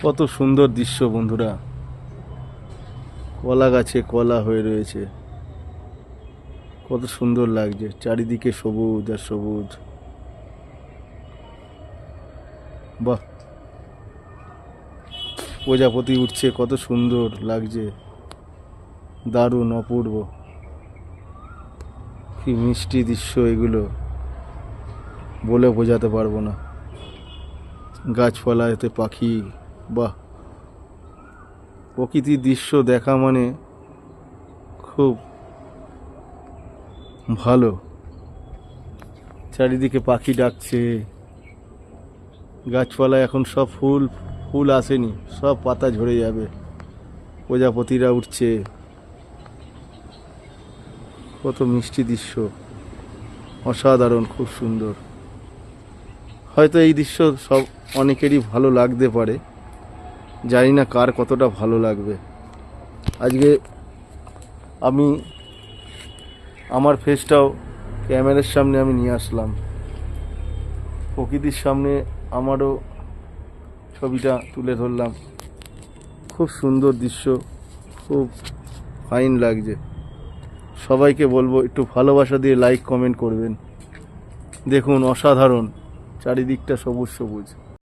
কত সুন্দর দৃশ্য বন্ধুরা, কলা গাছে কলা হয়ে রয়েছে, কত সুন্দর লাগছে, চারিদিকে সবুজ আর সবুজ। বাহ, প্রজাপতি উঠছে, কত সুন্দর লাগছে, দারুণ অপূর্ব, কি মিষ্টি দৃশ্য এগুলো, বলে বোঝাতে পারবো না। গাছপালা, এতে পাখি, বাহ, প্রকৃতির দৃশ্য দেখা মানে খুব ভালো। চারিদিকে পাখি ডাকছে, গাছপালা এখন সব ফুল ফুল আসেনি, সব পাতা ঝরে যাবে, প্রজাপতিরা উঠছে, কত মিষ্টি দৃশ্য, অসাধারণ, খুব সুন্দর। হয়তো এই দৃশ্য সব অনেকেরই ভালো লাগতে পারে, জানি না কার কতটা ভালো লাগবে। আজকে আমি আমার ফেসটাও ক্যামেরার সামনে আমি নিয়ে আসলাম, প্রকৃতির সামনে আমারও ছবিটা তুলে ধরলাম। খুব সুন্দর দৃশ্য, খুব ফাইন লাগছে। সবাইকে বলবো একটু ভালোবাসা দিয়ে লাইক কমেন্ট করবেন। দেখুন, অসাধারণ, চারিদিকটা সবুজ সবুজ।